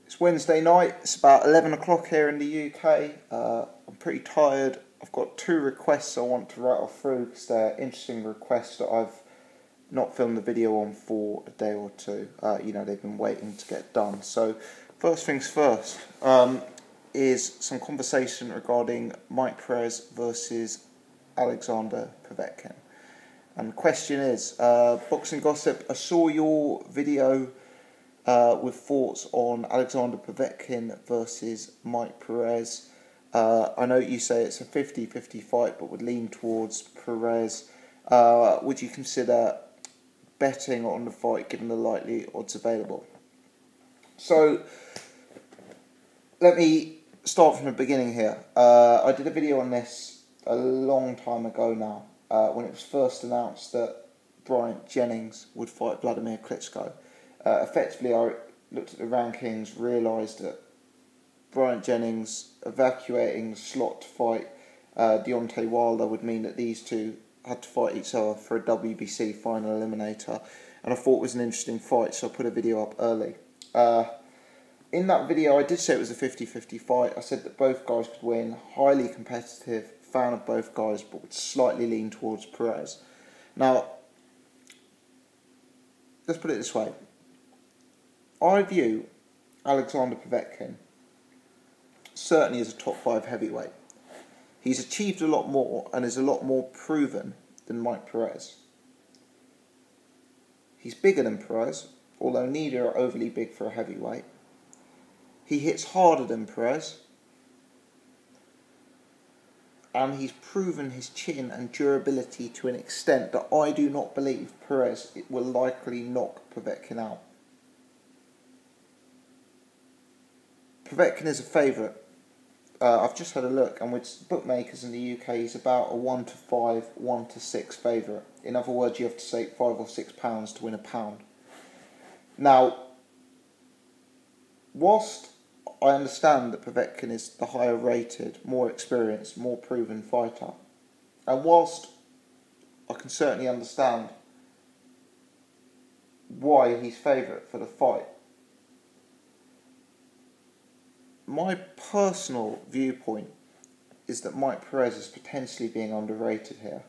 It's Wednesday night, it's about 11 o'clock here in the UK. I'm pretty tired. I've got 2 requests I want to rattle through because they're interesting requests that I've not filmed the video on for a day or two. They've been waiting to get done. So first things first is some conversation regarding Mike Perez versus Alexander Povetkin. And the question is, Boxing Gossip, I saw your video with thoughts on Alexander Povetkin versus Mike Perez. I know you say it's a 50-50 fight, but would lean towards Perez. Would you consider betting on the fight given the likely odds available? So, let me start from the beginning here. I did a video on this a long time ago now, when it was first announced that Bryant Jennings would fight Vladimir Klitschko. Effectively, I looked at the rankings, realised that Bryant Jennings evacuating the slot to fight Deontay Wilder would mean that these two had to fight each other for a WBC final eliminator, and I thought it was an interesting fight, so I put a video up early. In that video, I did say it was a 50-50 fight. I said that both guys could win, highly competitive, fan of both guys, but would slightly lean towards Perez. Now, let's put it this way. I view Alexander Povetkin certainly as a top 5 heavyweight. He's achieved a lot more and is a lot more proven than Mike Perez. He's bigger than Perez, although neither are overly big for a heavyweight. He hits harder than Perez, and he's proven his chin and durability to an extent that I do not believe Perez will likely knock Povetkin out. Povetkin is a favourite. I've just had a look, and with bookmakers in the UK, he's about a 1-5, 1-6 favourite. In other words, you have to stake £5 or £6 to win a pound. Now, whilst I understand that Povetkin is the higher rated, more experienced, more proven fighter, and whilst I can certainly understand why he's favourite for the fight, my personal viewpoint is that Mike Perez is potentially being underrated here.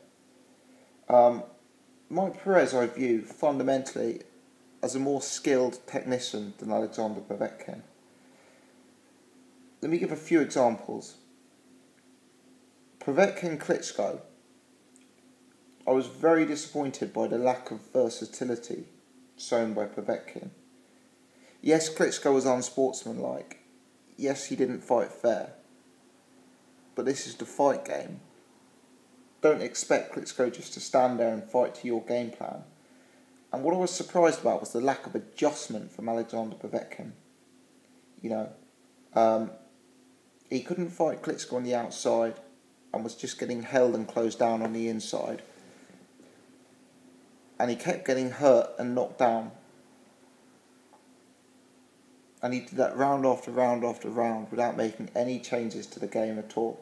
Mike Perez I view fundamentally as a more skilled technician than Alexander Povetkin. Let me give a few examples. Povetkin Klitschko, I was very disappointed by the lack of versatility shown by Povetkin. Yes, Klitschko was unsportsmanlike. Yes, he didn't fight fair. But this is the fight game. Don't expect Klitschko just to stand there and fight to your game plan. And what I was surprised about was the lack of adjustment from Alexander Povetkin. He couldn't fight Klitschko on the outside and was just getting held and closed down on the inside. And he kept getting hurt and knocked down. And he did that round after round after round without making any changes to the game at all.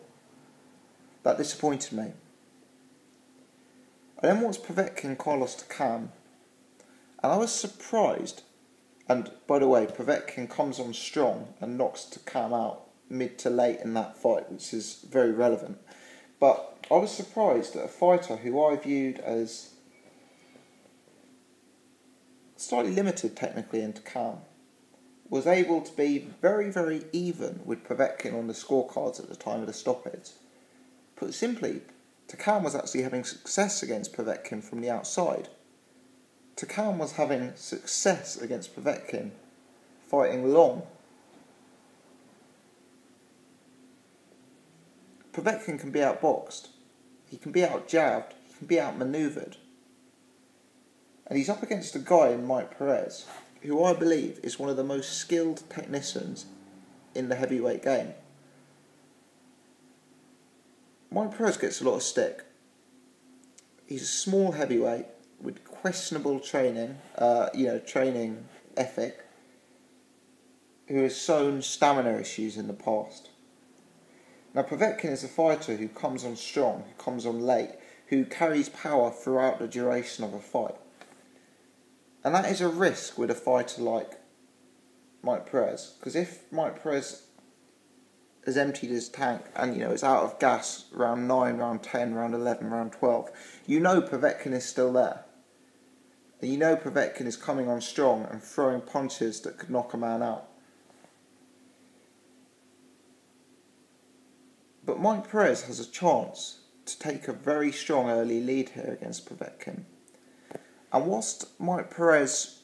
That disappointed me. I then watched Povetkin Carlos Takam, and I was surprised. And by the way, Povetkin comes on strong and knocks Takam out mid to late in that fight, which is very relevant. But I was surprised that a fighter who I viewed as slightly limited technically in Takam was able to be very, very even with Povetkin on the scorecards at the time of the stoppage. Put simply, Takam was actually having success against Povetkin from the outside. Takam was having success against Povetkin fighting long. Povetkin can be outboxed, he can be outjabbed, he can be outmanoeuvred. And he's up against a guy in Mike Perez, who I believe is one of the most skilled technicians in the heavyweight game. Mike Perez gets a lot of stick. He's a small heavyweight with questionable training ethic, who has shown stamina issues in the past. Now, Povetkin is a fighter who comes on strong, who comes on late, who carries power throughout the duration of a fight. And that is a risk with a fighter like Mike Perez, because if Mike Perez has emptied his tank and, you know, it's out of gas round 9, round 10, round 11, round 12, you know Povetkin is still there. And you know Povetkin is coming on strong and throwing punches that could knock a man out. But Mike Perez has a chance to take a very strong early lead here against Povetkin. And whilst Mike Perez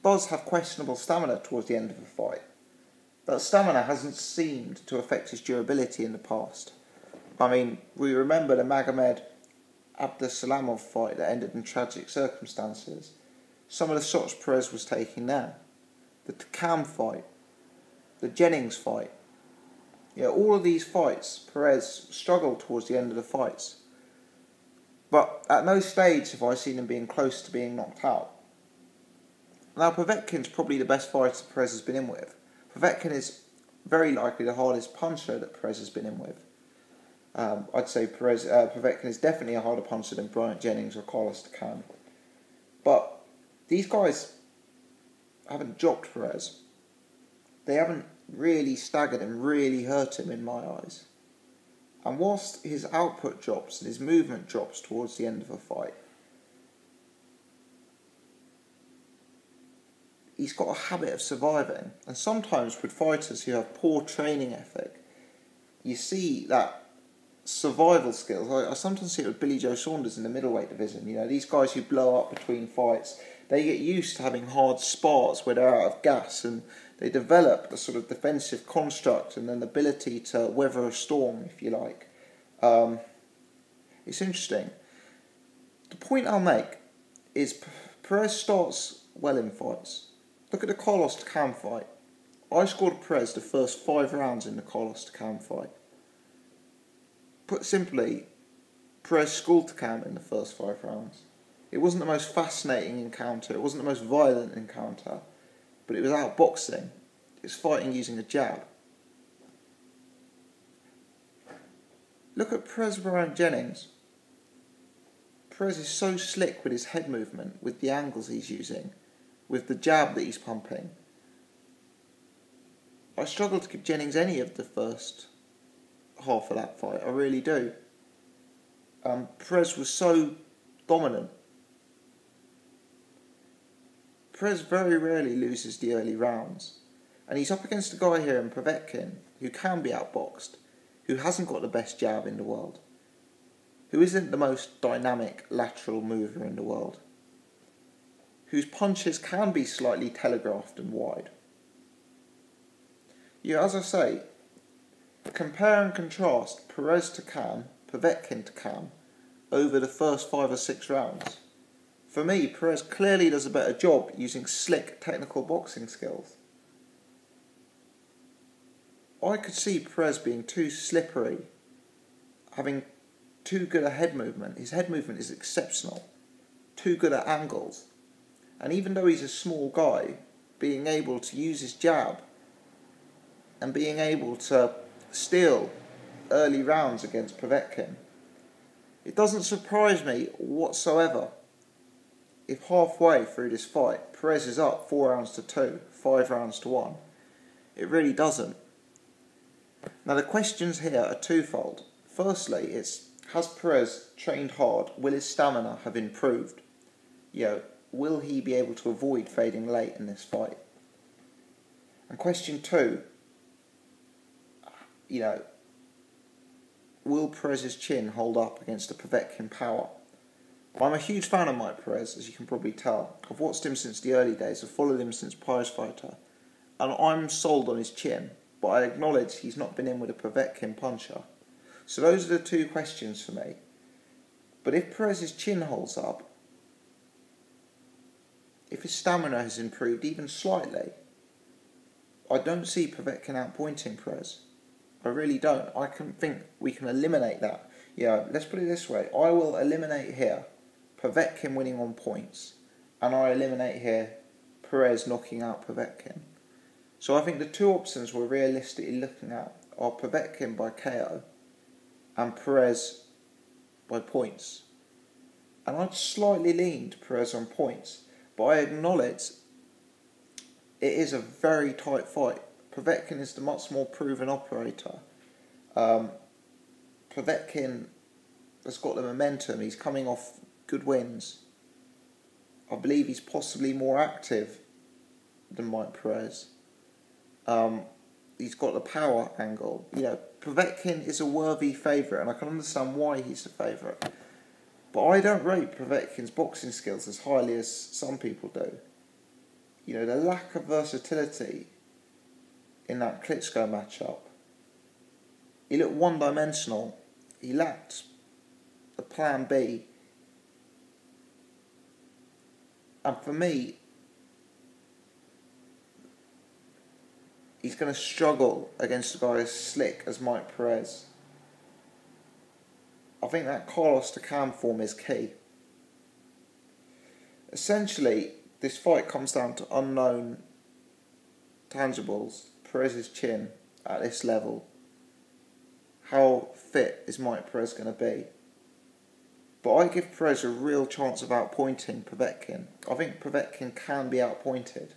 does have questionable stamina towards the end of the fight, that stamina hasn't seemed to affect his durability in the past. I mean, we remember the Magomed Abdusalamov fight that ended in tragic circumstances. Some of the shots Perez was taking there. The Takam fight. The Jennings fight. Yeah, all of these fights, Perez struggled towards the end of the fights. But at no stage have I seen him being close to being knocked out. Now, Povetkin's probably the best fighter Perez has been in with. Povetkin is very likely the hardest puncher that Perez has been in with. I'd say Povetkin is definitely a harder puncher than Bryant Jennings or Carlos Takam. But these guys haven't dropped Perez. They haven't really staggered him, really hurt him in my eyes. And whilst his output drops and his movement drops towards the end of a fight, he's got a habit of surviving. And sometimes with fighters who have poor training ethic, you see that survival skills. I sometimes see it with Billy Joe Saunders in the middleweight division. You know, these guys who blow up between fights, they get used to having hard spars where they're out of gas, and they develop a sort of defensive construct and an ability to weather a storm, if you like. It's interesting. The point I'll make is Perez starts well in fights. Look at the Carlos Takam fight. I scored Perez the first 5 rounds in the Carlos Takam fight. Put simply, Perez schooled Takam in the first 5 rounds. It wasn't the most fascinating encounter, it wasn't the most violent encounter, but it was outboxing. It was fighting using a jab. Look at Perez Bryant Jennings. Perez is so slick with his head movement, with the angles he's using, with the jab that he's pumping. I struggle to give Jennings any of the first half of that fight, I really do. Perez was so dominant. Perez very rarely loses the early rounds, and he's up against a guy here in Povetkin who can be outboxed, who hasn't got the best jab in the world, who isn't the most dynamic lateral mover in the world, whose punches can be slightly telegraphed and wide. Yeah, as I say, compare and contrast Perez Takam, Povetkin Takam over the first 5 or 6 rounds. For me, Perez clearly does a better job using slick technical boxing skills. I could see Perez being too slippery, having too good a head movement. His head movement is exceptional, too good at angles. And even though he's a small guy, being able to use his jab and being able to steal early rounds against Povetkin, it doesn't surprise me whatsoever if halfway through this fight Perez is up 4 rounds to 2, 5 rounds to 1. It really doesn't. Now the questions here are twofold. Firstly, it's, has Perez trained hard? Will his stamina have improved? Will he be able to avoid fading late in this fight? And question 2, will Perez's chin hold up against the Povetkin power? I'm a huge fan of Mike Perez, as you can probably tell. I've watched him since the early days, I've followed him since Prize Fighter, and I'm sold on his chin, but I acknowledge he's not been in with a Povetkin puncher. So those are the 2 questions for me. But if Perez's chin holds up, if his stamina has improved even slightly, I don't see Povetkin outpointing Perez. I really don't. I can think we can eliminate that. Let's put it this way. I will eliminate here Povetkin winning on points, and I eliminate here Perez knocking out Povetkin. So I think the 2 options we're realistically looking at are Povetkin by KO and Perez by points. And I'd slightly lean to Perez on points, but I acknowledge it is a very tight fight. Povetkin is the much more proven operator. Povetkin has got the momentum. He's coming off good wins. I believe he's possibly more active than Mike Perez. He's got the power angle. You know, Povetkin is a worthy favourite, and I can understand why he's the favourite. But I don't rate Povetkin's boxing skills as highly as some people do. You know, the lack of versatility in that Klitschko matchup. He looked one-dimensional. He lacked a plan B. And for me, he's going to struggle against a guy as slick as Mike Perez. I think that Carlos to Cam form is key. Essentially, this fight comes down to unknown tangibles. Perez's chin at this level. How fit is Mike Perez going to be? But I give Perez a real chance of outpointing Povetkin. I think Povetkin can be outpointed.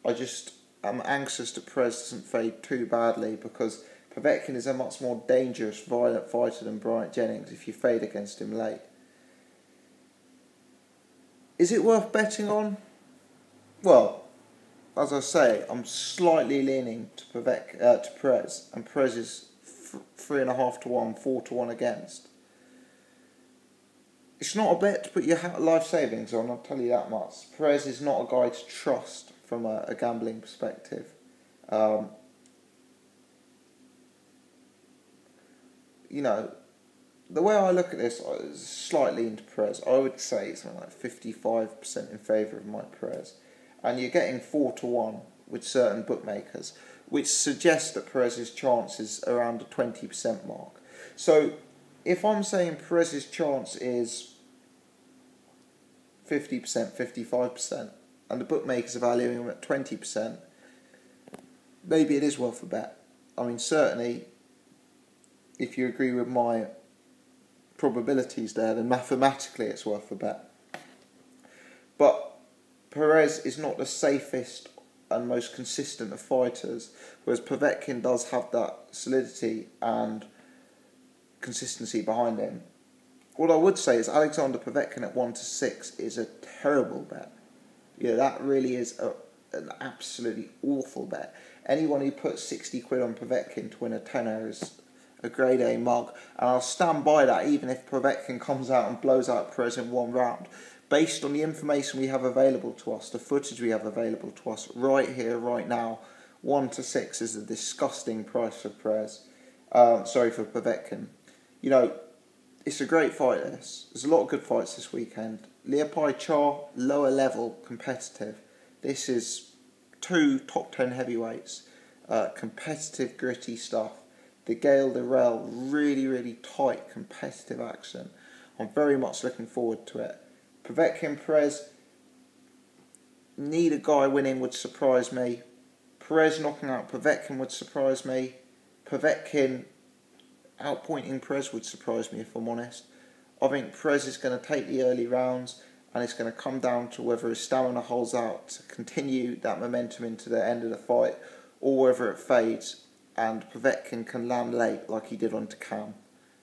I just am anxious that Perez doesn't fade too badly, because Povetkin is a much more dangerous, violent fighter than Bryant Jennings if you fade against him late. Is it worth betting on? Well, as I say, I'm slightly leaning to Perez, and Perez is 3.5 to 1, 4 to 1 against. It's not a bet to put your life savings on, I'll tell you that much. Perez is not a guy to trust from a gambling perspective. You know, the way I look at this is slightly into Perez. I would say something like 55% in favour of Mike Perez. And you're getting 4 to 1 with certain bookmakers, which suggests that Perez's chance is around the 20% mark. So, if I'm saying Perez's chance is 50%, 55%, and the bookmakers are valuing him at 20%, maybe it is worth a bet. I mean, certainly, if you agree with my probabilities there, then mathematically it's worth a bet. But Perez is not the safest and most consistent of fighters, whereas Povetkin does have that solidity and consistency behind him. What I would say is Alexander Povetkin at 1 to 6 is a terrible bet. Yeah, that really is an absolutely awful bet. Anyone who puts 60 quid on Povetkin to win a tenner is a grade A mug, and I'll stand by that even if Povetkin comes out and blows out Perez in one round. Based on the information we have available to us, the footage we have available to us right here, right now, 1 to 6 is a disgusting price for Perez. For Povetkin. You know, it's a great fight, this. There's a lot of good fights this weekend. Leopai Char, lower level, competitive. This is 2 top 10 heavyweights. Competitive, gritty stuff. The Gale Darrell, really, really tight, competitive action. I'm very much looking forward to it. Povetkin Perez, neither guy winning would surprise me. Perez knocking out Povetkin would surprise me. Povetkin outpointing Perez would surprise me, if I'm honest. I think Perez is going to take the early rounds, and it's going to come down to whether his stamina holds out to continue that momentum into the end of the fight, or whether it fades and Povetkin can land late like he did on Takam.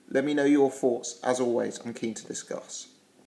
Let me know your thoughts. As always, I'm keen to discuss.